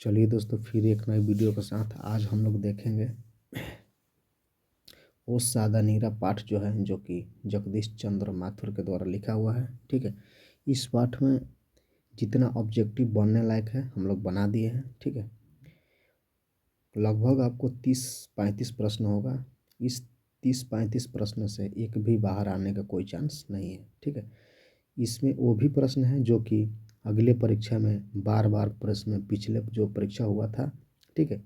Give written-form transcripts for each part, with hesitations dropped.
चलिए दोस्तों, फिर एक नई वीडियो के साथ आज हम लोग देखेंगे ओ सादा नीरा पाठ जो है, जो कि जगदीश चंद्र माथुर के द्वारा लिखा हुआ है। ठीक है, इस पाठ में जितना ऑब्जेक्टिव बनने लायक है हम लोग बना दिए हैं। ठीक है, लगभग आपको 30-35 प्रश्न होगा। इस 30-35 प्रश्न से एक भी बाहर आने का कोई चांस नहीं है। ठीक है, इसमें वो भी प्रश्न हैं जो कि अगले परीक्षा में बार बार प्रश्न पिछले जो परीक्षा हुआ था, ठीक है,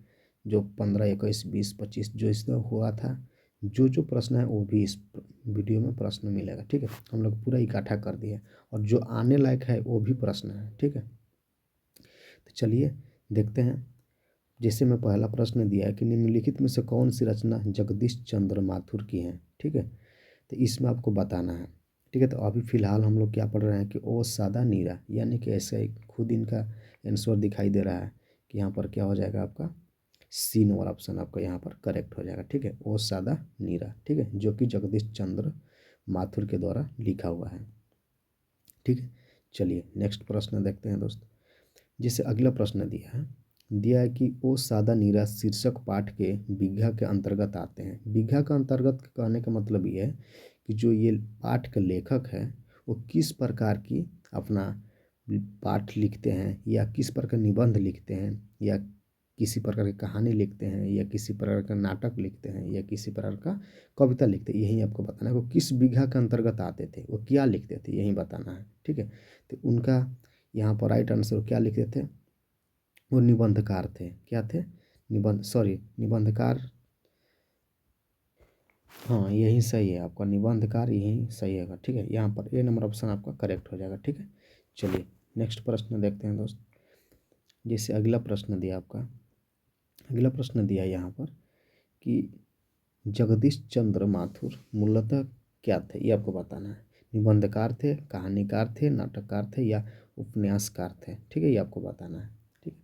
जो 15, 21, 20, 25 जो इसमें हुआ था, जो प्रश्न है वो भी इस वीडियो में प्रश्न मिलेगा। ठीक है, हम लोग पूरा इकट्ठा कर दिए और जो आने लायक है वो भी प्रश्न है। ठीक है, तो चलिए देखते हैं। जैसे मैं पहला प्रश्न दिया है कि निम्नलिखित में से कौन सी रचना जगदीश चंद्र माथुर की है। ठीक है, तो इसमें आपको बताना है। ठीक है, तो अभी फ़िलहाल हम लोग क्या पढ़ रहे हैं कि ओ सादा नीरा, यानी कि ऐसे ही खुद इनका आंसर दिखाई दे रहा है कि यहाँ पर क्या हो जाएगा, आपका सी नंबर ऑप्शन आपका यहाँ पर करेक्ट हो जाएगा। ठीक है, ओ सादा नीरा, ठीक है, जो कि जगदीश चंद्र माथुर के द्वारा लिखा हुआ है। ठीक है, चलिए नेक्स्ट प्रश्न देखते हैं दोस्त। जैसे अगला प्रश्न दिया है कि ओ सादा नीरा शीर्षक पाठ के बीघा के अंतर्गत आते हैं। बीघा का अंतर्गत कहने का मतलब ये है कि जो ये पाठ का लेखक है वो किस प्रकार की अपना पाठ लिखते हैं, या किस प्रकार निबंध लिखते हैं, या किसी प्रकार की कहानी लिखते हैं, या किसी प्रकार का नाटक लिखते हैं, या किसी प्रकार का कविता लिखते हैं। यही आपको बताना है वो किस बीघा के अंतर्गत आते थे, वो क्या लिखते थे, यही बताना है। ठीक है, तो उनका यहाँ पर राइट आंसर क्या लिखते थे, वो निबंधकार थे। क्या थे, निबंधकार। हाँ, यही सही है आपका, निबंधकार यही सही है। ठीक है, यहाँ पर ए नंबर ऑप्शन आपका करेक्ट हो जाएगा। ठीक है, चलिए नेक्स्ट प्रश्न देखते हैं दोस्त। जैसे अगला प्रश्न दिया यहाँ पर कि जगदीश चंद्र माथुर मूलतः क्या थे, ये आपको बताना है। निबंधकार थे, कहानीकार थे, नाटककार थे, या उपन्यासकार थे। ठीक है, ये आपको बताना है। ठीक है,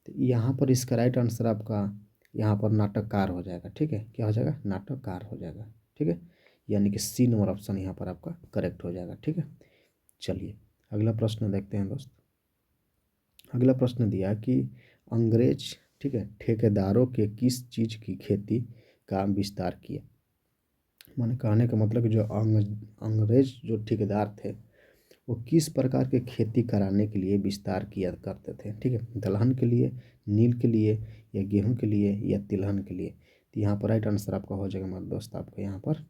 तो यहाँ पर इसका राइट आंसर आपका यहाँ पर नाटककार हो जाएगा। ठीक है, क्या हो जाएगा, नाटककार हो जाएगा। ठीक है, यानी कि सी नंबर ऑप्शन यहाँ पर आपका करेक्ट हो जाएगा। ठीक है, चलिए अगला प्रश्न देखते हैं दोस्त। अगला प्रश्न दिया कि अंग्रेज, ठीक है, ठेकेदारों के किस चीज़ की खेती का विस्तार किया। माने कहने का मतलब कि जो अंग्रेज जो ठेकेदार थे वो किस प्रकार के खेती कराने के लिए विस्तार किया करते थे। ठीक है, दलहन के लिए, नील के लिए, या गेहूं के लिए, या तिलहन के लिए। तो यहाँ पर राइट आंसर आपका हो जाएगा मेरे दोस्त। आपका यहाँ पर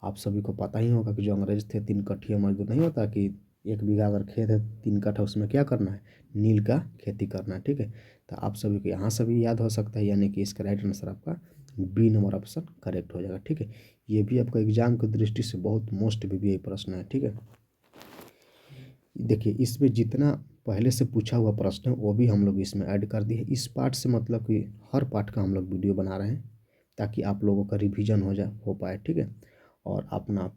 आप सभी को पता ही होगा कि जो अंग्रेज थे 3 कट्ठिया मजदूर, नहीं होता कि 1 बीघा अगर खेत है 3 कट्ठा, उसमें क्या करना है, नील का खेती करना है। ठीक है, तो आप सभी को यहाँ से भी याद हो सकता है, यानी कि इसका राइट आंसर आपका बी नंबर ऑप्शन करेक्ट हो जाएगा। ठीक है, ये भी आपका एग्जाम की दृष्टि से बहुत मोस्ट भी प्रश्न है। ठीक है, देखिए इसमें जितना पहले से पूछा हुआ प्रश्न है वो भी हम लोग इसमें ऐड कर दिए। इस पार्ट से मतलब कि हर पार्ट का हम लोग वीडियो बना रहे हैं ताकि आप लोगों का रिवीजन हो पाए। ठीक है, और अपना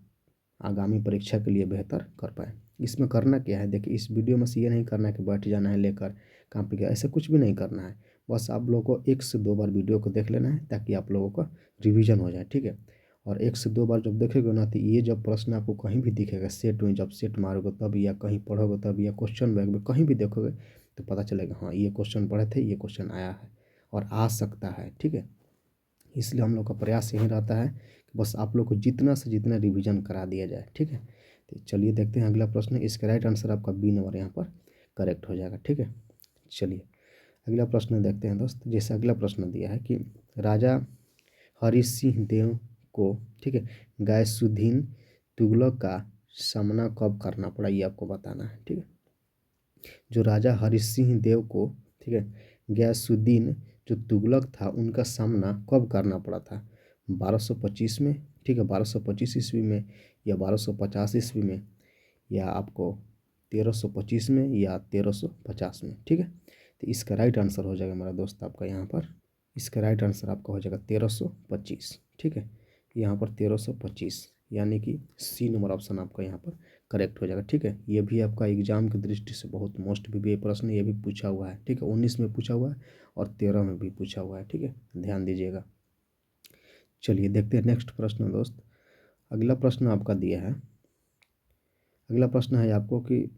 आगामी परीक्षा के लिए बेहतर कर पाए। इसमें करना क्या है, देखिए इस वीडियो में से ये नहीं करना है कि बैठ जाना है लेकर कहाँ पे, ऐसा कुछ भी नहीं करना है। बस आप लोगों को 1 से 2 बार वीडियो को देख लेना है ताकि आप लोगों का रिवीजन हो जाए। ठीक है, और 1 से 2 बार जब देखेगा ना, तो ये जब प्रश्न आपको कहीं भी दिखेगा सेट में, जब सेट मारोगे तब, या कहीं पढ़ोगे तब, या क्वेश्चन बैंक में कहीं भी देखोगे तो पता चलेगा हाँ ये क्वेश्चन पढ़े थे, ये क्वेश्चन आया है और आ सकता है। ठीक है, इसलिए हम लोग का प्रयास यही रहता है कि बस आप लोग को जितना से जितना रिवीजन करा दिया जाए। ठीक है, तो चलिए देखते हैं अगला प्रश्न। इसका राइट आंसर आपका बी नंबर यहाँ पर करेक्ट हो जाएगा। ठीक है, चलिए अगला प्रश्न देखते हैं दोस्त। जैसे अगला प्रश्न दिया है कि राजा हरि सिंह देव को, ठीक है, गैसुद्दीन तुगलक का सामना कब करना पड़ा, ये आपको बताना है। ठीक है, जो राजा हरि सिंह देव को, ठीक है, गैसुद्दीन जो तुगलक था उनका सामना कब करना पड़ा था, 1225 में, ठीक है, 1225 ईस्वी में, या 1250 ईस्वी में, या आपको 1325 में, या 1350 में। ठीक है, तो इसका राइट आंसर हो जाएगा मेरा दोस्त आपका यहाँ पर, इसका राइट आंसर आपका हो जाएगा 1325। ठीक है, यहाँ पर 1325, यानी कि सी नंबर ऑप्शन आपका यहाँ पर करेक्ट हो जाएगा। ठीक है, ये भी आपका एग्जाम की दृष्टि से बहुत मोस्ट भी प्रश्न ये भी पूछा हुआ है। ठीक है, 19 में पूछा हुआ है और 13 में भी पूछा हुआ है। ठीक है, ध्यान दीजिएगा। चलिए देखते हैं नेक्स्ट प्रश्न दोस्त। अगला प्रश्न आपका दिया है, अगला प्रश्न है आपको कि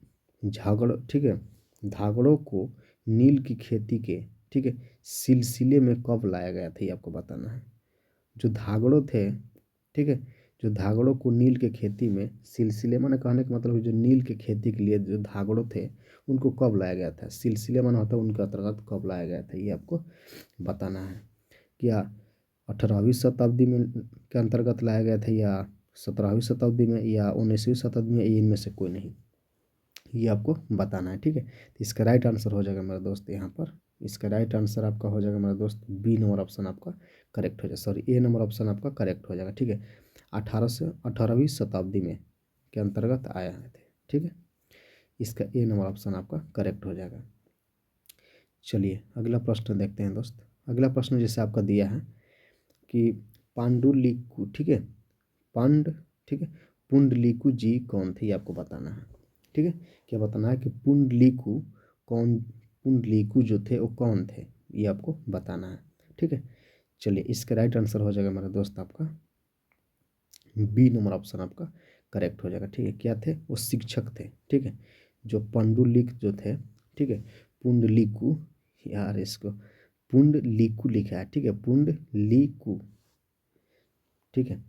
झागड़, ठीक है, धागड़ों को नील की खेती के ठीक है, सिलसिले में कब लाया गया था ये आपको बताना है। जो धागड़ो थे, ठीक है, जो धागड़ों को नील के खेती में, सिलसिले माने कहने का मतलब जो नील के खेती के लिए जो धागड़ो थे उनको कब लाया गया था, सिलसिले माना होता है उनके अंतर्गत कब लाया गया था ये आपको बताना है। क्या 18वीं शताब्दी में के अंतर्गत लाया गया था, या 17वीं शताब्दी में, या 19वीं शताब्दी में, इनमें से कोई नहीं, ये आपको बताना है। ठीक है, तो इसका राइट आंसर हो जाएगा मेरा दोस्त यहाँ पर, इसका राइट आंसर आपका हो जाएगा मेरा दोस्त बी नंबर ऑप्शन आपका करेक्ट हो जाएगा, सॉरी ए नंबर ऑप्शन आपका करेक्ट हो जाएगा। ठीक है, 18वीं शताब्दी में के अंतर्गत आया है थे। ठीक है, इसका ए नंबर ऑप्शन आपका करेक्ट हो जाएगा। चलिए अगला प्रश्न देखते हैं दोस्त। अगला प्रश्न जैसे आपका दिया है कि पांडुलिकु, ठीक है, ठीक है, पुंडलिकु जी कौन थे ये आपको बताना है। ठीक है, क्या बताना है कि पुंडलिकु जो थे वो कौन थे ये आपको बताना है। ठीक है, चलिए इसका राइट आंसर हो जाएगा मेरा दोस्त आपका बी नंबर ऑप्शन आपका करेक्ट हो जाएगा। ठीक है, क्या थे वो शिक्षक थे। ठीक है, जो पंडुलिक जो थे, ठीक है, पुंडलिकु, यार इसको पुंडलिकु लिखा है, ठीक है, पुंडलिकु, ठीक है,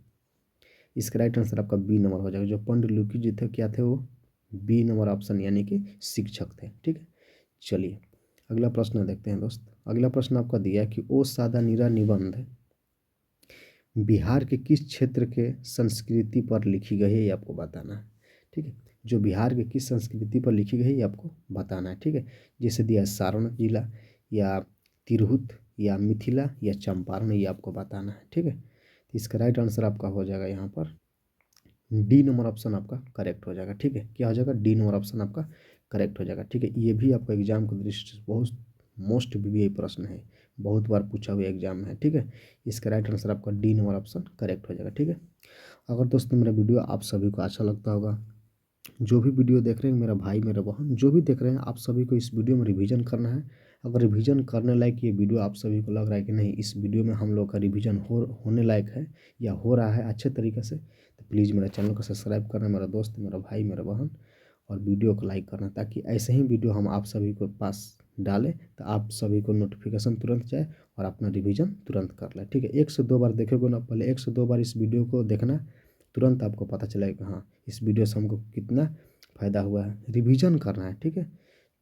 इसका राइट आंसर आपका बी नंबर हो जाएगा। जो पंडुलिकु जी थे क्या थे वो बी नंबर ऑप्शन यानी कि शिक्षक थे। ठीक है, चलिए अगला प्रश्न देखते हैं दोस्त। अगला प्रश्न आपका दिया है कि ओ सादा नीरा निबंध बिहार के किस क्षेत्र के संस्कृति पर लिखी गई है ये आपको बताना है। ठीक है, जो बिहार के किस संस्कृति पर लिखी गई है ये आपको बताना है। ठीक है, जैसे दिया है सारण जिला, या तिरहुत, या मिथिला, या चंपारण, ये आपको बताना है। ठीक है, तो इसका राइट आंसर आपका हो जाएगा यहाँ पर डी नंबर ऑप्शन आपका करेक्ट हो जाएगा। ठीक है, क्या हो जाएगा डी नंबर ऑप्शन आपका करेक्ट हो जाएगा। ठीक है, ये भी आपका एग्जाम की दृष्टि से बहुत मोस्ट वीवीआई प्रश्न है, बहुत बार पूछा हुआ एग्जाम में है। ठीक है, इसका राइट आंसर आपका डी नंबर ऑप्शन करेक्ट हो जाएगा। ठीक है, अगर दोस्तों मेरा वीडियो आप सभी को अच्छा लगता होगा, जो भी वीडियो देख रहे हैं मेरा भाई मेरा बहन जो भी देख रहे हैं, आप सभी को इस वीडियो में रिवीजन करना है। अगर रिवीजन करने लायक ये वीडियो आप सभी को लग रहा है कि नहीं इस वीडियो में हम लोग का रिवीजन होने लायक है या हो रहा है अच्छे तरीके से, तो प्लीज़ मेरा चैनल को सब्सक्राइब करना, मेरा दोस्त मेरा भाई मेरा बहन, और वीडियो को लाइक करना, ताकि ऐसे ही वीडियो हम आप सभी को पास डालें तो आप सभी को नोटिफिकेशन तुरंत जाए और अपना रिवीजन तुरंत कर लें। ठीक है, 1 से 2 बार देखोगे ना, पहले 1 से 2 बार इस वीडियो को देखना, तुरंत आपको पता चलेगा कि हाँ इस वीडियो से हमको कितना फ़ायदा हुआ है, रिवीजन करना है। ठीक है,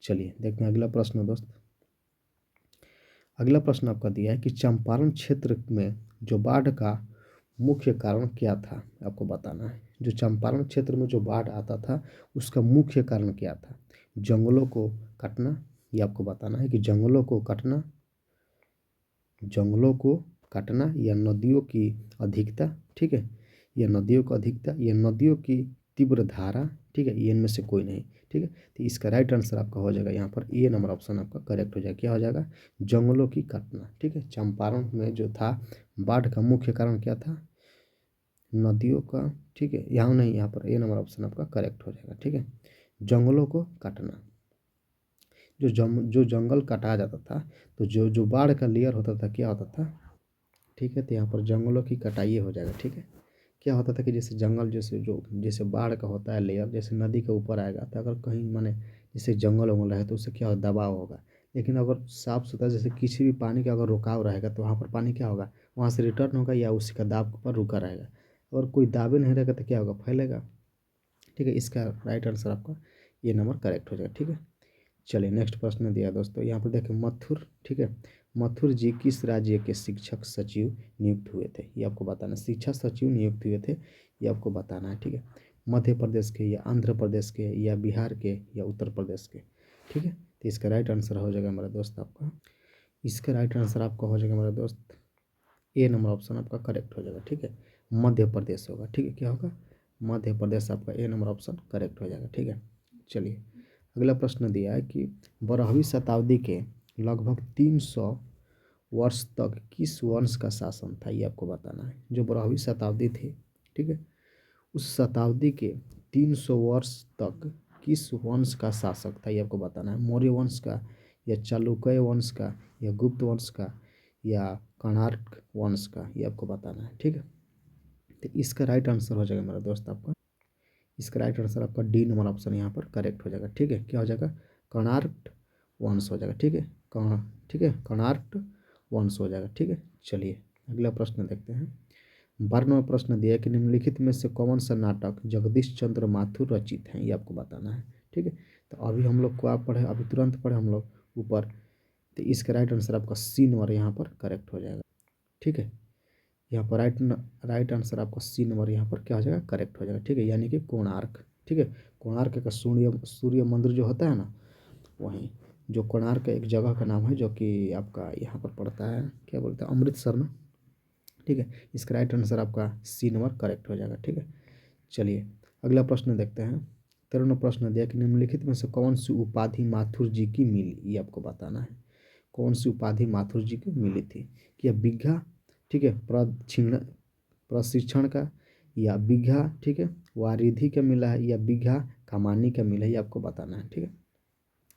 चलिए देखते हैं अगला प्रश्न दोस्त। अगला प्रश्न आपका दिया है कि चंपारण क्षेत्र में जो बाढ़ का मुख्य कारण क्या था आपको बताना है। जो चंपारण क्षेत्र में जो बाढ़ आता था उसका मुख्य कारण क्या था। जंगलों को काटना, ये आपको बताना है कि जंगलों को काटना, या नदियों की अधिकता, ठीक है, या नदियों की अधिकता, या नदियों की तीव्र धारा, ठीक है, ये इनमें से कोई नहीं। ठीक है, तो इसका राइट आंसर आपका हो जाएगा यहाँ पर ए नंबर ऑप्शन आपका करेक्ट हो जाएगा। क्या हो जाएगा जंगलों की काटना। ठीक है, चंपारण में जो था बाढ़ का मुख्य कारण क्या था नदियों का, ठीक है, यहाँ नहीं, यहाँ पर ए नंबर ऑप्शन आपका करेक्ट हो जाएगा। ठीक है, जंगलों को काटना, जो जंगल काटा जाता था तो जो जो बाढ़ का लेयर होता था क्या होता था। ठीक है, तो यहाँ पर जंगलों की कटाई हो जाएगा। ठीक है, क्या होता था कि जैसे जंगल जैसे बाढ़ का होता है लेयर, जैसे नदी के ऊपर आएगा तो अगर कहीं माने जैसे जंगल वंगल रहे तो उससे क्या होगा दबाव होगा। लेकिन अगर साफ सुथरा जैसे किसी भी पानी का अगर रुकाव रहेगा तो वहाँ पर पानी क्या होगा वहाँ से रिटर्न होगा, या उसी का दाब पर रुका रहेगा। अगर कोई दाबे नहीं रहेगा तो क्या होगा फैलेगा। ठीक है, इसका राइट आंसर आपका ये नंबर करेक्ट हो जाएगा। ठीक है, चलिए नेक्स्ट प्रश्न दिया दोस्तों, यहाँ पर देखें मथुर, ठीक है, मथुर जी किस राज्य के शिक्षक सचिव नियुक्त हुए थे ये आपको बताना है। शिक्षा सचिव नियुक्त हुए थे ये आपको बताना है। ठीक है, मध्य प्रदेश के, या आंध्र प्रदेश के, या बिहार के, या उत्तर प्रदेश के। ठीक है, तो इसका राइट आंसर हो जाएगा मेरा दोस्त आपका, इसका राइट आंसर आपका हो जाएगा मेरा दोस्त ए नंबर ऑप्शन आपका करेक्ट हो जाएगा। ठीक है, मध्य प्रदेश होगा। ठीक है, क्या होगा मध्य प्रदेश, आपका ए नंबर ऑप्शन करेक्ट हो जाएगा। ठीक है, चलिए अगला प्रश्न दिया है कि 12वीं शताब्दी के लगभग 300 वर्ष तक किस वंश का शासन था ये आपको बताना है। जो 12वीं शताब्दी थी, ठीक है, उस शताब्दी के 300 वर्ष तक किस वंश का शासक था ये आपको बताना है। मौर्य वंश का, या चालुक्य वंश का, या गुप्त वंश का, या कर्नाटक वंश का, ये आपको बताना है। ठीक है, तो इसका राइट आंसर हो जाएगा मेरा दोस्त आपका, इसका राइट आंसर आपका डी नंबर ऑप्शन यहाँ पर करेक्ट हो जाएगा। ठीक है, क्या हो जाएगा कर्नाटक वंश हो जाएगा। ठीक है, ठीक है, कर्णाट वंश हो जाएगा। ठीक है, चलिए अगला प्रश्न देखते हैं। 12वां प्रश्न दिया है कि निम्नलिखित में से कौन सा नाटक जगदीश चंद्र माथुर रचित हैं, ये आपको बताना है। ठीक है, तो अभी हम लोग को आप पढ़े, अभी तुरंत पढ़े हम लोग ऊपर, तो इसका राइट आंसर आपका सी नंबर यहाँ पर करेक्ट हो जाएगा। ठीक है, यहाँ पर राइट आंसर आपका सी नंबर यहाँ पर क्या हो जाएगा, करेक्ट हो जाएगा। ठीक है, यानी कि कोणार्क। ठीक है, कोणार्क का सूर्य मंदिर जो होता है ना, वहीं जो कोणार्क एक जगह का नाम है जो कि आपका यहाँ पर पड़ता है, क्या बोलते हैं, अमृतसर में। ठीक है, इसका राइट आंसर आपका सी नंबर करेक्ट हो जाएगा। ठीक है, चलिए अगला प्रश्न देखते हैं। 13वां प्रश्न दिया कि निम्नलिखित में से कौन सी उपाधि माथुर जी की मिली, ये आपको बताना है। कौन सी उपाधि माथुर जी की मिली थी, क्या बिग्घा, ठीक है, प्रशिक्षण का, या बिग्घा, ठीक है, वारिधि का मिला है, या बिग्घा कमानी का मिला है, ये आपको बताना है। ठीक है,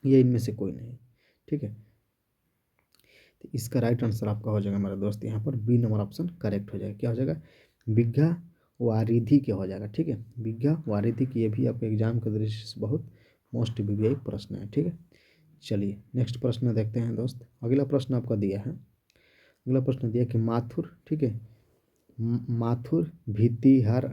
ये इनमें से कोई नहीं। ठीक है, तो इसका राइट आंसर आपका हो जाएगा मेरा दोस्त यहाँ पर बी नंबर ऑप्शन करेक्ट हो जाएगा। क्या हो जाएगा, बिग्घा वारिधि के हो जाएगा। ठीक है, बिग्घा वारिधि की, ये भी आपके एग्जाम के दृष्टि से बहुत मोस्ट वीवीआई प्रश्न है। ठीक है, चलिए नेक्स्ट प्रश्न देखते हैं दोस्त। अगला प्रश्न आपका दिया है, अगला प्रश्न दिया कि माथुर, ठीक है, माथुर भितिहर,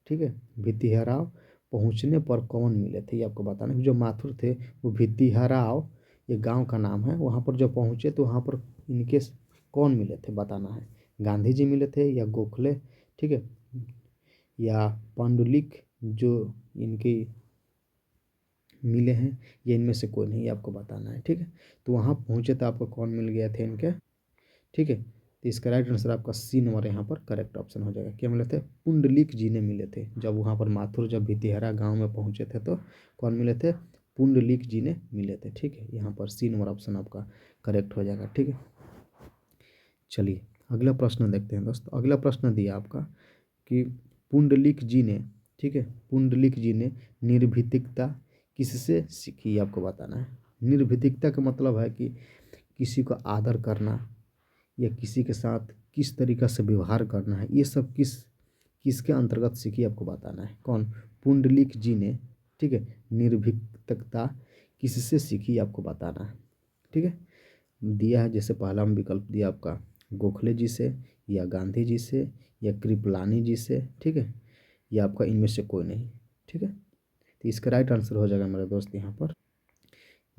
ठीक है, भितिहराव पहुँचने पर कौन मिले थे, ये आपको बताना है। जो माथुर थे वो भितिहराव, ये गांव का नाम है, वहाँ पर जब पहुँचे तो वहाँ पर इनके कौन मिले थे बताना है। गांधी जी मिले थे, या गोखले, ठीक है, या पांडुलिक जो इनके मिले हैं, या इनमें से कोई नहीं, ये आपको बताना है। ठीक है, तो वहाँ पहुँचे तो आपको कौन मिल गया थे इनके। ठीक है, तो इसका राइट आंसर आपका सी नंबर यहाँ पर करेक्ट ऑप्शन हो जाएगा। क्या मिले थे, पुंडलिक जी ने मिले थे। जब वहाँ पर माथुर जब भितिहरा गांव में पहुँचे थे तो कौन मिले थे, पुंडलिक जी ने मिले थे। ठीक है, यहाँ पर सी नंबर ऑप्शन आपका करेक्ट हो जाएगा। ठीक है, चलिए अगला प्रश्न देखते हैं दोस्त। अगला प्रश्न दिया आपका कि पुंडलिक जी ने, ठीक है, पुंडलिक जी ने निर्भीतिकता किससे सीखी, आपको बताना है। निर्भीतिकता का मतलब है कि किसी को आदर करना, या किसी के साथ किस तरीक़ा से व्यवहार करना है, ये सब किसके अंतर्गत सीखी, आपको बताना है। कौन, पुंडलिक जी ने, ठीक है, निर्भीकता किससे सीखी, आपको बताना है। ठीक है, दिया है जैसे पहला विकल्प दिया आपका गोखले जी से, या गांधी जी से, या कृपलानी जी से, ठीक है, या आपका इनमें से कोई नहीं। ठीक है, तो इसका राइट आंसर हो जाएगा मेरे दोस्त यहाँ पर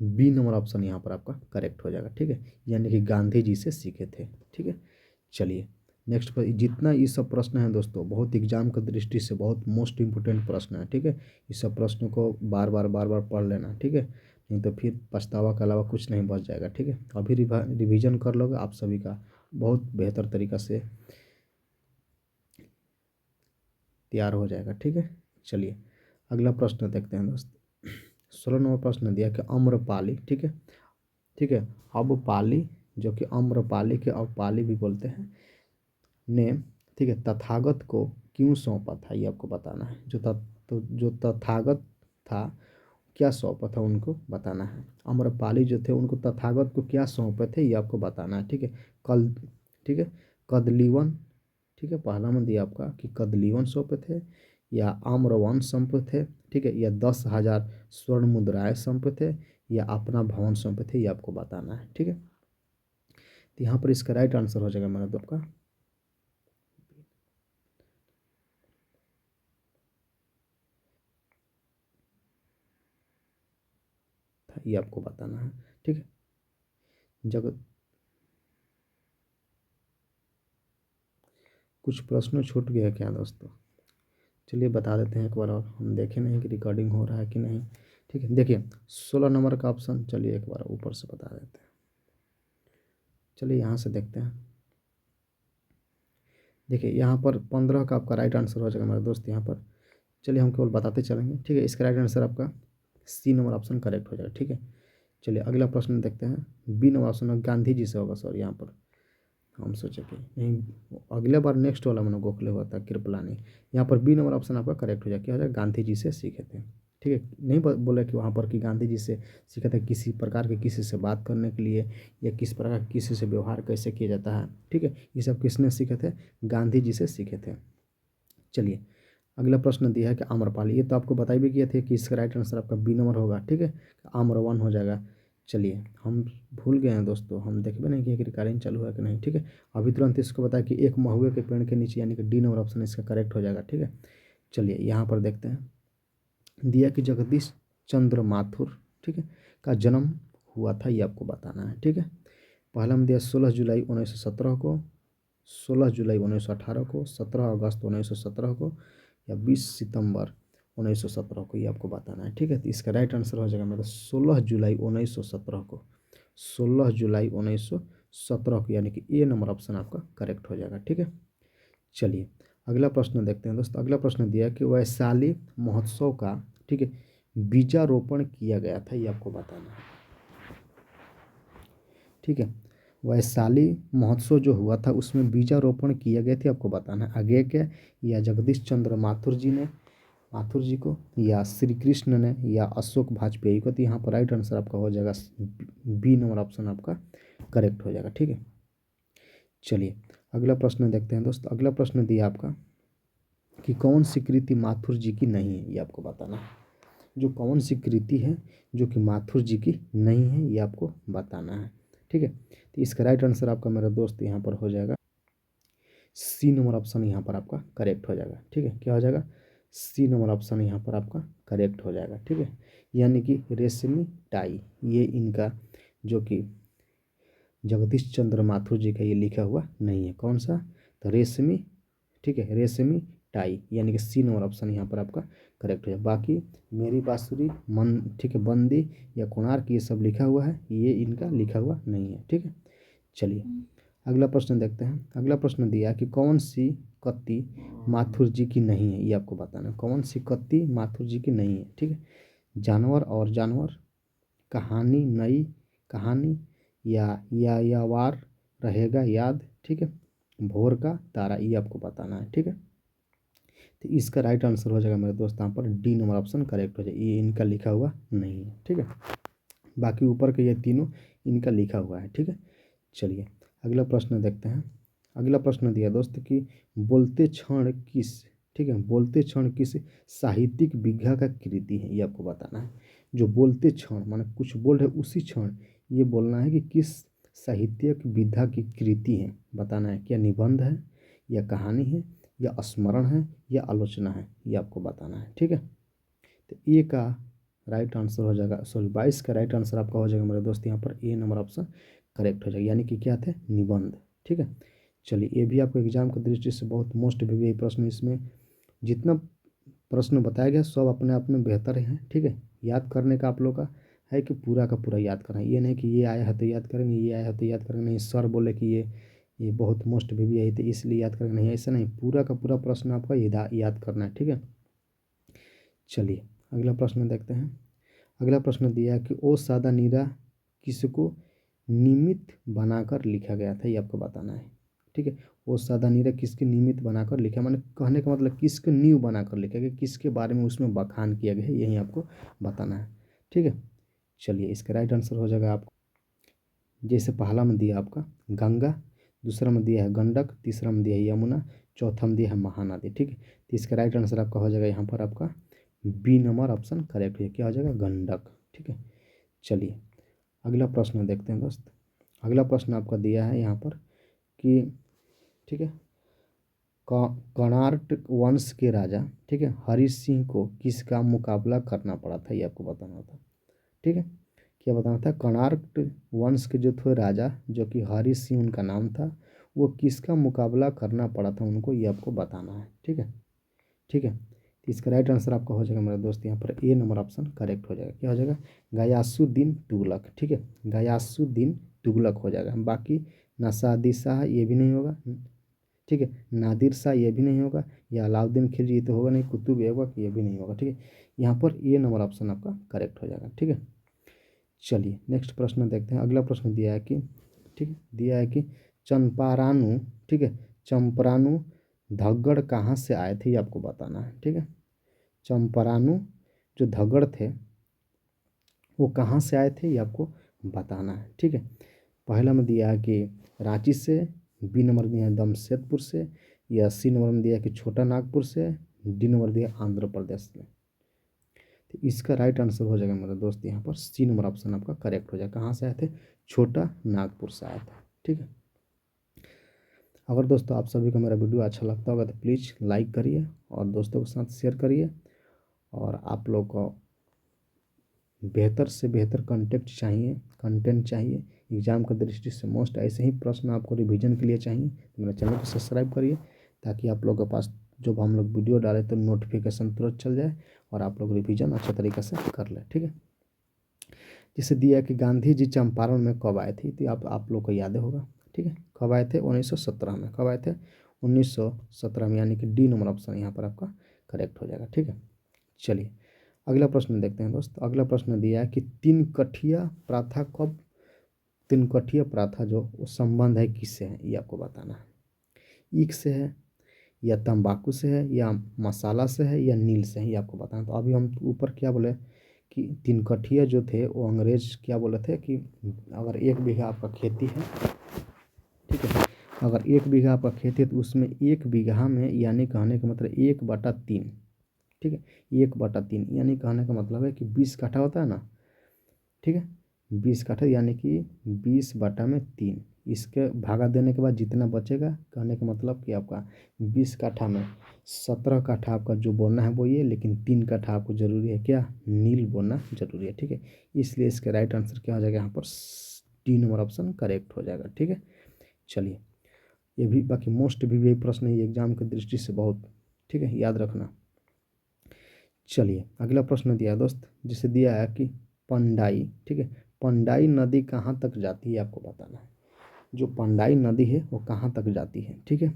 बी नंबर ऑप्शन यहाँ पर आपका करेक्ट हो जाएगा। ठीक है, यानी कि गांधी जी से सीखे थे। ठीक है, चलिए नेक्स्ट पर, जितना ये सब प्रश्न है दोस्तों बहुत एग्जाम की दृष्टि से बहुत मोस्ट इंपोर्टेंट प्रश्न है। ठीक है, इस सब प्रश्नों को बार बार पढ़ लेना। ठीक है, नहीं तो फिर पछतावा के अलावा कुछ नहीं बच जाएगा। ठीक है, अभी रिवीजन कर लोगे आप सभी का बहुत बेहतर तरीक़ा से तैयार हो जाएगा। ठीक है, चलिए अगला प्रश्न देखते हैं दोस्त। 16 नंबर प्रश्न दिया कि अम्रपाली, ठीक है, ठीक है, अबपाली, जो कि अम्रपाली के अबपाली भी बोलते हैं, ने, ठीक है, तथागत को क्यों सौंपा था, ये आपको बताना है। जो तथागत था क्या सौंपा था, उनको बताना है। अम्रपाली जो थे उनको तथागत को क्या सौंपे थे, ये आपको बताना है। ठीक है, कल, ठीक है, कदलीवन, ठीक है, पहला में दिया आपका कि कदलीवन सौंपे थे, या आम्रवन सौंपे थे, ठीक है, या 10,000 स्वर्ण मुद्राएं सौंपे थे, या अपना भवन सौंपे थे, ये आपको बताना है। ठीक है, तो यहाँ पर इसका राइट आंसर हो जाएगा मेरा तो आपका ये आपको बताना है। ठीक है, जगत कुछ प्रश्न छूट गया क्या दोस्तों, चलिए बता देते हैं एक बार और, हम देखें नहीं कि रिकॉर्डिंग हो रहा है कि नहीं। ठीक है, देखिए 16 नंबर का ऑप्शन, चलिए एक बार ऊपर से बता देते हैं। चलिए यहाँ से देखते हैं। देखिए यहाँ पर 15 का आपका राइट आंसर हो जाएगा मेरा दोस्त यहाँ पर। चलिए हम केवल बताते चलेंगे। ठीक है, इसका राइट आंसर आपका सी नंबर ऑप्शन करेक्ट हो जाएगा। ठीक है, चलिए अगला प्रश्न देखते हैं। बी नंबर ऑप्शन में गांधी जी से होगा, सॉरी यहाँ पर हम सोचे कि नहीं, अगले बार नेक्स्ट वाला मैंने गोखले हुआ था, कृपलानी। यहाँ पर बी नंबर ऑप्शन आपका करेक्ट हो जाए। क्या हो जाए, गांधी जी से सीखे थे। ठीक है, नहीं बोला कि वहाँ पर कि गांधी जी से सीखे थे किसी प्रकार के किसी से बात करने के लिए, या किस प्रकार किसी से व्यवहार कैसे किया जाता है। ठीक है, ये सब किसने सीखे थे, गांधी जी से सीखे थे। चलिए अगला प्रश्न दिया है कि आम्रपाली, ये तो आपको बताई भी किए थे कि इसका राइट आंसर आपका बी नंबर होगा। ठीक है, आम्रवन हो जाएगा। चलिए हम भूल गए हैं दोस्तों, हम देखबे नहीं कि रिकॉर्डिंग चालू है कि नहीं। ठीक है, अभी तुरंत इसको बताया कि एक महुए के पेड़ के नीचे, यानी कि डी नंबर ऑप्शन इसका करेक्ट हो जाएगा। ठीक है, चलिए यहाँ पर देखते हैं, दिया कि जगदीश चंद्र माथुर, ठीक है, का जन्म हुआ था, ये आपको बताना है। ठीक है, पहला में दिया 16 जुलाई 1917 को, 16 जुलाई 1918 को, 17 अगस्त 1917 को, या 20 सितंबर 1917 को, ये आपको बताना है। ठीक है, तो इसका राइट आंसर हो जाएगा मेरा 16 जुलाई 1917 को, 16 जुलाई 1917 को, यानी कि ए नंबर ऑप्शन आपका करेक्ट हो जाएगा। ठीक है, चलिए अगला प्रश्न देखते हैं दोस्तों। अगला प्रश्न दिया कि वैशाली महोत्सव का, ठीक है, बीजारोपण किया गया था, ये आपको बताना है। ठीक है, वैशाली महोत्सव जो हुआ था उसमें बीजारोपण किया गया था, आपको बताना है। आगे क्या, या जगदीश चंद्र माथुर जी ने, माथुर जी को, या श्री कृष्ण ने, या अशोक वाजपेयी को। तो यहाँ पर राइट आंसर आपका हो जाएगा बी नंबर ऑप्शन आपका करेक्ट हो जाएगा। ठीक है, चलिए अगला प्रश्न देखते हैं दोस्त। अगला प्रश्न दिया आपका कि कौन सी कृति माथुर जी की नहीं है, ये आपको बताना है। जो कौन सी कृति है जो कि माथुर जी की नहीं है, ये आपको बताना है। ठीक है, तो इसका राइट आंसर आपका मेरा दोस्त यहाँ पर हो जाएगा सी नंबर ऑप्शन, यहाँ पर आपका करेक्ट हो जाएगा। ठीक है, क्या हो जाएगा, सी नंबर ऑप्शन यहाँ पर आपका करेक्ट हो जाएगा। ठीक है, यानी कि रेशमी टाई, ये इनका जो कि जगदीश चंद्र माथुर जी का ये लिखा हुआ नहीं है। कौन सा, तो रेशमी, ठीक है, रेशमी टाई, यानी कि सी नंबर ऑप्शन यहाँ पर आपका करेक्ट हो जाए। बाकी मेरी बांसुरी, मन, ठीक है, बंदी या कोणार्क, ये सब लिखा हुआ है, ये इनका लिखा हुआ नहीं है। ठीक है, चलिए अगला प्रश्न देखते हैं। अगला प्रश्न दिया कि कौन सी कत्ती माथुर जी की नहीं है, ये आपको बताना है। कौन सी कत्ती माथुर जी की नहीं है। ठीक है, जानवर और जानवर, कहानी नई कहानी, या यावार रहेगा याद, ठीक है, भोर का तारा, ये आपको बताना है। ठीक है, तो इसका राइट आंसर हो जाएगा मेरे दोस्त यहाँ पर डी नंबर ऑप्शन करेक्ट हो जाएगा, ये इनका लिखा हुआ नहीं है। ठीक है, बाकी ऊपर के ये तीनों इनका लिखा हुआ है। ठीक है, चलिए अगला प्रश्न देखते हैं। अगला प्रश्न दिया दोस्त कि बोलते क्षण किस, ठीक है, बोलते क्षण किस साहित्यिक विधा का कृति है, ये आपको बताना है। जो बोलते क्षण माने कुछ बोल रहे उसी क्षण ये बोलना है कि किस साहित्यिक विधा की कृति है, बताना है। क्या निबंध है, या कहानी है, या स्मरण है, या आलोचना है, ये आपको बताना है। ठीक है, तो ए का राइट आंसर हो जाएगा, सॉरी 22 का राइट आंसर आपका हो जाएगा मेरे दोस्त यहाँ पर ए नंबर ऑप्शन करेक्ट हो जाएगा, यानी कि क्या थे, निबंध। ठीक है, चलिए ये भी आपको एग्जाम की दृष्टि से बहुत मोस्ट भी प्रश्न, इसमें जितना प्रश्न बताया गया सब अपने आप में बेहतर हैं। ठीक है, याद करने का आप लोग का है कि पूरा का पूरा याद करना है, ये नहीं कि ये आया है तो याद करेंगे, ये आया है तो याद करेंगे, नहीं सर बोले कि ये बहुत मोस्ट भी है तो इसलिए याद करेंगे, नहीं ऐसा नहीं, पूरा का पूरा प्रश्न आपका याद करना है। ठीक है, चलिए अगला प्रश्न देखते हैं। अगला प्रश्न दिया है कि ओ सादा नीरा किसको निमित्त बनाकर लिखा गया था, ये आपको बताना है। ठीक है, ओ सादा नीरा किसके निमित्त बनाकर लिखा, माने कहने का मतलब किसके नींव बनाकर लिखा गया, किसके बारे में उसमें बखान किया गया है, यही आपको बताना है। ठीक है, चलिए इसका राइट आंसर हो जाएगा आपको, जैसे पहला में दिया आपका गंगा, दूसरा में दिया है गंडक, तीसरा में दिया है यमुना, चौथा में दिया है महानदी। ठीक है, तो इसका राइट आंसर आपका हो जाएगा यहाँ पर आपका बी नंबर ऑप्शन करेक्ट है, क्या हो जाएगा, गंडक। ठीक है, चलिए अगला प्रश्न देखते हैं दोस्त। अगला प्रश्न आपका दिया है यहाँ पर कि, ठीक है, कर्नाटक वंश के राजा, ठीक है, हरि सिंह को किसका मुकाबला करना पड़ा था, ये आपको बताना था। ठीक है, क्या बताना था, कर्नाटक वंश के जो थे राजा, जो कि हरि सिंह उनका नाम था, वो किसका मुकाबला करना पड़ा था उनको, ये आपको बताना है। ठीक है, ठीक है, तो इसका राइट आंसर आपका हो जाएगा मेरे दोस्त यहाँ पर ए नंबर ऑप्शन करेक्ट हो जाएगा, क्या हो जाएगा, गयासुद्दीन तुगलक। ठीक है, गयासुद्दीन तुगलक हो जाएगा। बाकी नसादी शाह ये भी नहीं होगा, ठीक है, नादिर शाह ये भी नहीं होगा, या अलाउद्दीन खिलजी ये तो होगा नहीं, कुतुब ऐबक ये भी नहीं होगा। ठीक है, यहाँ पर ए नंबर ऑप्शन आपका करेक्ट हो जाएगा। ठीक है, चलिए नेक्स्ट प्रश्न देखते हैं। अगला प्रश्न दिया है कि, ठीक है, दिया है कि चंपारानु, ठीक है, चंपरानु धगड़ कहाँ से आए थे, ये आपको बताना है। ठीक है, चंपरानु जो धगड़ थे वो कहाँ से आए थे, ये आपको बताना है। ठीक है, पहला में दिया है कि रांची से, बी नंबर दिया है जमशेदपुर से, या सी नंबर में दिया है कि छोटा नागपुर से, डी नंबर दिया है आंध्र प्रदेश से। तो इसका राइट आंसर हो जाएगा मेरे दोस्त यहाँ पर सी नंबर ऑप्शन आपका करेक्ट हो जाएगा। कहाँ से आए थे? छोटा नागपुर से आए थे। ठीक है। अगर दोस्तों आप सभी को मेरा वीडियो अच्छा लगता होगा तो प्लीज़ लाइक करिए और दोस्तों के साथ शेयर करिए। और आप लोग को बेहतर से बेहतर कंटेंट चाहिए एग्ज़ाम की दृष्टि से मोस्ट ऐसे ही प्रश्न आपको रिवीजन के लिए चाहिए तो मेरे चैनल को सब्सक्राइब करिए, ताकि आप लोगों के पास जब हम लोग वीडियो डालें तो नोटिफिकेशन तुरंत चल जाए और आप लोग रिवीजन अच्छे तरीके से कर लें। ठीक है। जैसे दिया कि गांधी जी चंपारण में कब आए थे, तो आप लोग को याद होगा। ठीक है। कब आए थे? 1917 में। कब आए थे? 1917 में, यानी कि डी नंबर ऑप्शन यहाँ पर आपका करेक्ट हो जाएगा। ठीक है। चलिए अगला प्रश्न देखते हैं दोस्त। अगला प्रश्न दिया है कि तीन कठिया प्रथा जो वो संबंध है किससे है, ये आपको बताना है। ईख से है, या तंबाकू से है, या मसाला से है, या नील से है, ये आपको बताना। तो अभी हम ऊपर क्या बोले कि तीन कठिया जो थे वो अंग्रेज क्या बोले थे कि अगर 1 बीघा आपका खेती है, ठीक है, अगर 1 बीघा आपका खेती है तो उसमें 1 बीघा में, यानी कहने का मतलब 1/3, ठीक है, 1/3 यानी कहने का मतलब है कि 20 काठा होता है ना। ठीक है। 20 काठा यानी कि 20/3, इसके भागा देने के बाद जितना बचेगा, कहने का मतलब कि आपका 20 काठा में 17 काठा आपका जो बोना है वो ये, लेकिन 3 काठा आपको ज़रूरी है क्या? नील बोना ज़रूरी है। ठीक है। इसलिए इसका राइट आंसर क्या हो जाएगा यहाँ पर? डी नंबर ऑप्शन करेक्ट हो जाएगा। ठीक है। चलिए ये भी बाकी मोस्ट भी यही प्रश्न है एग्जाम की दृष्टि से बहुत, ठीक है, याद रखना। चलिए अगला प्रश्न दिया है दोस्त, जिसे दिया है कि पंडाई, ठीक है, पंडाई नदी कहाँ तक जाती है, आपको बताना है। जो पंडाई नदी है वो कहाँ तक जाती है? ठीक है।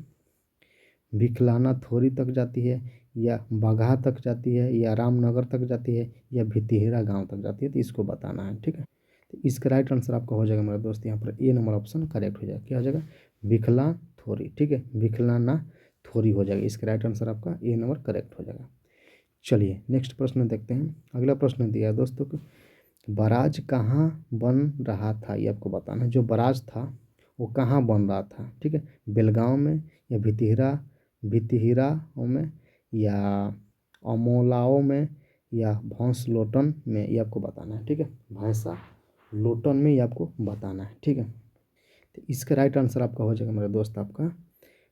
भिखलाना थोरी तक जाती है, या बगहा तक जाती है, या रामनगर तक जाती है, या भितिहेरा गांव तक जाती है, तो इसको बताना है। ठीक है। तो इसका राइट आंसर आपका हो जाएगा मेरे दोस्त यहाँ पर ए नंबर ऑप्शन करेक्ट हो जाएगा। क्या हो जाएगा? भिखला थोरी। ठीक है। भिखलाना थोरी हो जाएगा। इसका राइट आंसर आपका ए नंबर करेक्ट हो जाएगा। चलिए नेक्स्ट प्रश्न देखते हैं। अगला प्रश्न दिया है दोस्तों को, बराज कहाँ बन रहा था, ये आपको बताना है। जो बराज था वो कहाँ बन रहा था? ठीक है। बेलगांव में, या भितिहिराओं में, या अमोलाओं में, या भैंसलोटन में, ये आपको बताना है। ठीक है। भैंसा लोटन में, ये आपको बताना है। ठीक है। तो इसका राइट आंसर आपका हो जाएगा मेरे दोस्त आपका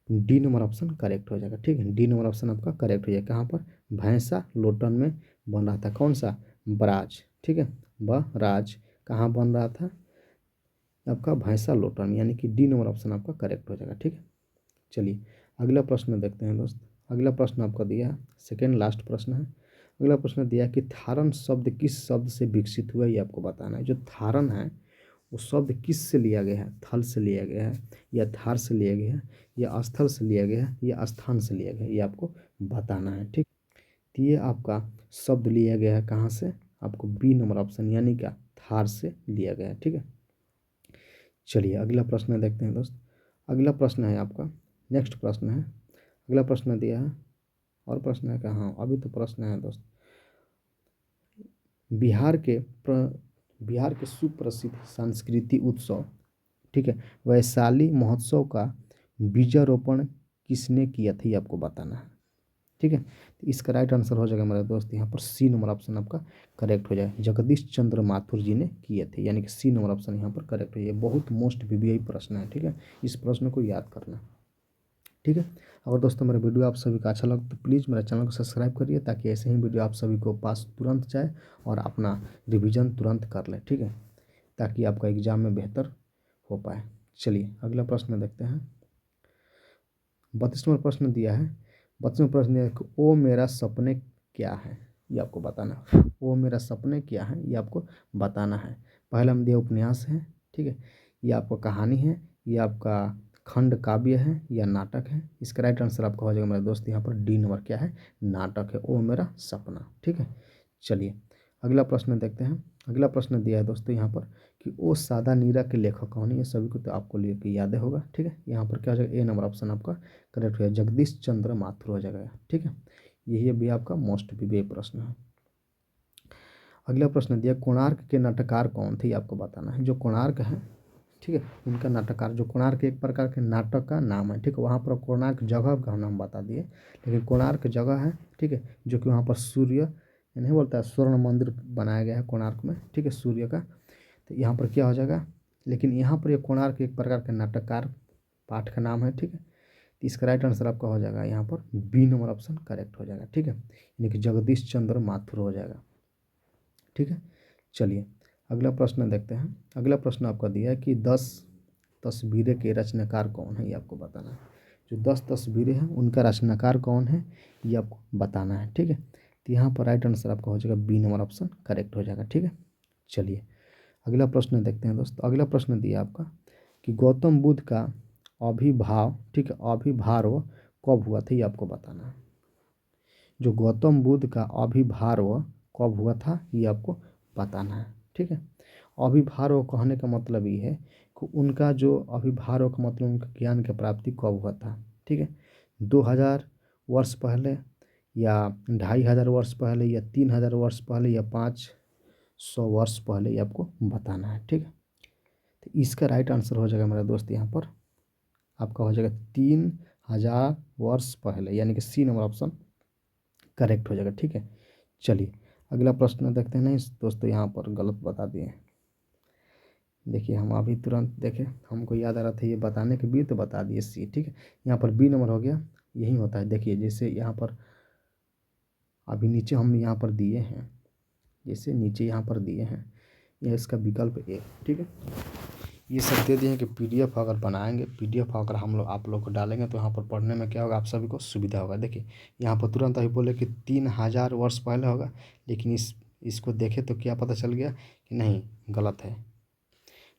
डी नंबर ऑप्शन करेक्ट हो जाएगा। ठीक है। डी नंबर ऑप्शन आपका करेक्ट हो जाएगा। कहाँ पर? भैंसा लोटन में बन रहा था। कौन सा? बराज। ठीक है। बराज कहाँ बन रहा था? आपका भैंसा लोटन में, यानी कि डी नंबर ऑप्शन आपका करेक्ट हो जाएगा। ठीक है। चलिए अगला प्रश्न देखते हैं दोस्त। अगला प्रश्न आपका दिया है, सेकेंड लास्ट प्रश्न है। अगला प्रश्न दिया है कि थारण शब्द किस शब्द से विकसित हुआ, ये आपको बताना है। जो थारण है वो शब्द किस से लिया गया है? थल से लिया गया है, या थार से लिया गया है, या स्थल से लिया गया है, या स्थान से लिया गया है, ये आपको बताना है। ठीक। तो ये आपका शब्द लिया गया है कहाँ से? आपको बी नंबर ऑप्शन यानी क्या? थार से लिया गया है। ठीक है। चलिए अगला प्रश्न देखते हैं दोस्त। अगला प्रश्न है आपका, नेक्स्ट प्रश्न है। अगला प्रश्न दिया है, और प्रश्न है क्या? हाँ अभी तो प्रश्न है दोस्त। बिहार के बिहार के सुप्रसिद्ध सांस्कृतिक उत्सव, ठीक है, वैशाली महोत्सव का बीजारोपण किसने किया था, ये आपको बताना है। ठीक है। तो इसका राइट आंसर हो जाएगा मेरा दोस्त यहाँ पर सी नंबर ऑप्शन आपका करेक्ट हो जाएगा। जगदीश चंद्र माथुर जी ने किए थे, यानी कि सी नंबर ऑप्शन यहाँ पर करेक्ट हो जाएगा। बहुत मोस्ट वीवीआई प्रश्न है। ठीक है। इस प्रश्न को याद करना। ठीक है। अगर दोस्तों मेरा वीडियो आप सभी का अच्छा लगे तो प्लीज़ मेरा चैनल को सब्सक्राइब करिए, ताकि ऐसे ही वीडियो आप सभी को पास तुरंत जाए और अपना रिवीजन तुरंत कर ले। ठीक है। ताकि आपका एग्ज़ाम में बेहतर हो पाए। चलिए अगला प्रश्न देखते हैं। 32वां प्रश्न दिया है। 32वां प्रश्न दिया है कि ओ मेरा सपने क्या है, ये आपको बताना है। ओ मेरा सपने क्या है, ये आपको बताना है। पहला में दिया उपन्यास है, ठीक है, ये आपका कहानी है, ये आपका खंड काव्य है, या नाटक है। इसका राइट आंसर आपका हो जाएगा मेरे दोस्त यहाँ पर डी नंबर क्या है? नाटक है। ओ मेरा सपना। ठीक है। चलिए अगला प्रश्न देखते हैं। अगला प्रश्न दिया है दोस्तों यहाँ पर कि ओ सादा नीरा के लेखक कौन है, ये सभी को तो आपको लेके याद होगा। ठीक है। यहाँ पर क्या हो जाएगा? ए नंबर ऑप्शन आपका करेक्ट हो जाएगा। जगदीश चंद्र माथुर हो जाएगा। ठीक है। यही भी आपका मोस्ट वीवीआई प्रश्न है। अगला प्रश्न दिया कोणार्क के नाटककार कौन थे, ये आपको बताना है। जो कोणार्क है, ठीक है, उनका नाटककार, जो कोणार्क एक प्रकार के नाटक का नाम है। ठीक है। वहाँ पर कोणार्क जगह का नाम बता दिए, लेकिन कोणार्क जगह है, ठीक है, जो कि वहाँ पर सूर्य नहीं बोलता है स्वर्ण मंदिर बनाया गया है कोणार्क में, ठीक है, सूर्य का। तो यहाँ पर क्या हो जाएगा, लेकिन यहाँ पर ये कोणार्क एक प्रकार का नाटककार पाठ का नाम है, ठीक है। तो इसका राइट आंसर आपका हो जाएगा यहाँ पर बी नंबर ऑप्शन करेक्ट हो जाएगा, ठीक है, यानी कि जगदीश चंद्र माथुर हो जाएगा, ठीक है। चलिए अगला प्रश्न देखते हैं। अगला प्रश्न आपका दिया है कि 10 तस्वीरें के रचनाकार कौन है, ये आपको बताना है। जो 10 तस्वीरें हैं उनका रचनाकार कौन है ये आपको बताना है, ठीक है। तो यहाँ पर राइट आंसर आपका हो जाएगा बी नंबर ऑप्शन करेक्ट हो जाएगा, ठीक है। चलिए अगला प्रश्न देखते हैं दोस्त। अगला प्रश्न दिया आपका कि गौतम बुद्ध का आविर्भाव, ठीक है, आविर्भाव कब हुआ था ये आपको बताना है। जो गौतम बुद्ध का आविर्भाव कब हुआ था ये आपको बताना है, ठीक है। आविर्भाव कहने का मतलब ये है कि उनका जो आविर्भाव का मतलब उनका ज्ञान की प्राप्ति कब हुआ था, ठीक है। 2000 वर्ष पहले या 2500 वर्ष पहले या 3000 वर्ष पहले या 500 वर्ष पहले ये आपको बताना है, ठीक है। तो इसका राइट आंसर हो जाएगा मेरा दोस्त यहाँ पर आपका हो जाएगा 3000 वर्ष पहले, यानी कि सी नंबर ऑप्शन करेक्ट हो जाएगा, ठीक है। चलिए अगला प्रश्न देखते हैं। नहीं दोस्तों यहाँ पर गलत बता दिए, देखिए हम अभी तुरंत देखें, हमको याद आ रहा था ये बताने के भी तो बता दिए सी, ठीक है। यहाँ पर बी नंबर हो गया, यही होता है। देखिए जैसे यहाँ पर अभी नीचे हम यहाँ पर दिए हैं, जैसे नीचे यहाँ पर दिए हैं, यह इसका विकल्प ए, ठीक है। ये सब दे दिए हैं कि पीडीएफ अगर बनाएंगे, पीडीएफ अगर हम लोग आप लोग को डालेंगे तो यहाँ पर पढ़ने में क्या होगा, आप सभी को सुविधा होगा। देखिए यहाँ पर तुरंत अभी बोले कि 3000 वर्ष पहले होगा, लेकिन इसको देखे तो क्या पता चल गया कि नहीं, गलत है,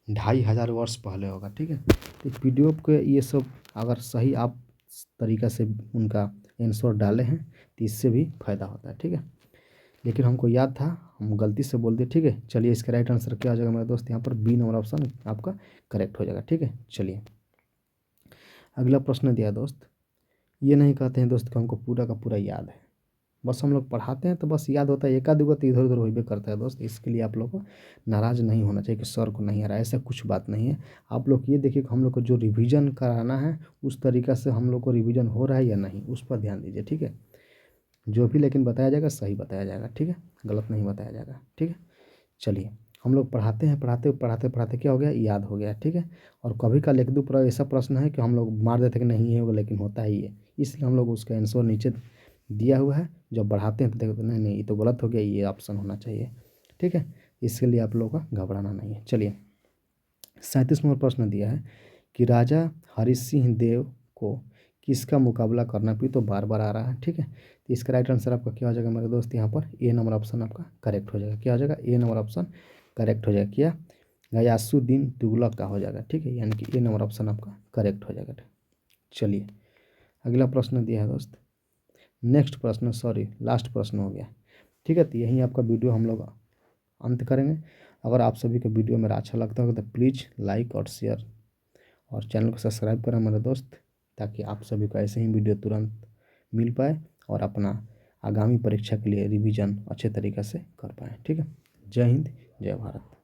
2500 वर्ष पहले होगा, ठीक है। तो पीडीएफ के ये सब अगर सही आप तरीक़ा से उनका आंसर डाले हैं तो इससे भी फ़ायदा होता है, ठीक है। लेकिन हमको याद था, हम गलती से बोल दिए, ठीक है। चलिए इसका राइट आंसर क्या हो जाएगा मेरे दोस्त, यहाँ पर बी नंबर ऑप्शन आपका करेक्ट हो जाएगा, ठीक है। चलिए अगला प्रश्न दिया दोस्त। ये नहीं कहते हैं दोस्त कि हमको पूरा का पूरा याद है, बस हम लोग पढ़ाते हैं तो बस याद होता है, एका दुगा तो इधर उधर होबे करता है दोस्त। इसके लिए आप लोग को नाराज़ नहीं होना चाहिए कि सर को नहीं आ रहा है, ऐसा कुछ बात नहीं है। आप लोग ये देखिए कि हम लोग को जो रिवीजन कराना है उस तरीक़ा से हम लोग को रिवीजन हो रहा है या नहीं, उस पर ध्यान दीजिए, ठीक है। जो भी लेकिन बताया जाएगा सही बताया जाएगा, ठीक है, गलत नहीं बताया जाएगा, ठीक है। चलिए हम लोग पढ़ाते हैं, पढ़ाते पढ़ाते पढ़ाते क्या हो गया, याद हो गया, ठीक है। और कभी का एक दो ऐसा प्रश्न है कि हम लोग मार देते हैं कि नहीं होगा, लेकिन होता ही है, इसलिए हम लोग उसका आंसर नीचे दिया हुआ है। जब बढ़ाते हैं तो देखते नहीं नहीं ये तो गलत हो गया, ये ऑप्शन होना चाहिए, ठीक है। इसके लिए आप लोगों का घबराना नहीं है। चलिए 37 नंबर प्रश्न दिया है कि राजा हरि सिंह देव को किसका मुकाबला करना भी तो बार बार आ रहा है, ठीक है। तो इसका राइट आंसर आपका क्या हो जाएगा मेरे दोस्त, यहाँ पर ए नंबर ऑप्शन आपका करेक्ट हो जाएगा। क्या हो जाएगा, ए नंबर ऑप्शन करेक्ट हो जाएगा। क्या, गयासुद्दीन तुगलक का हो जाएगा, ठीक है, यानी कि ए नंबर ऑप्शन आपका करेक्ट हो जाएगा। चलिए अगला प्रश्न दिया है दोस्त, नेक्स्ट प्रश्न, सॉरी लास्ट प्रश्न हो गया, ठीक है। तो यहीं आपका वीडियो हम लोग अंत करेंगे। अगर आप सभी को वीडियो मेरा अच्छा लगता होगा तो प्लीज़ लाइक और शेयर और चैनल को सब्सक्राइब करें मेरे दोस्त, ताकि आप सभी को ऐसे ही वीडियो तुरंत मिल पाए और अपना आगामी परीक्षा के लिए रिवीजन अच्छे तरीक़े से कर पाएँ, ठीक है। जय हिंद, जय भारत।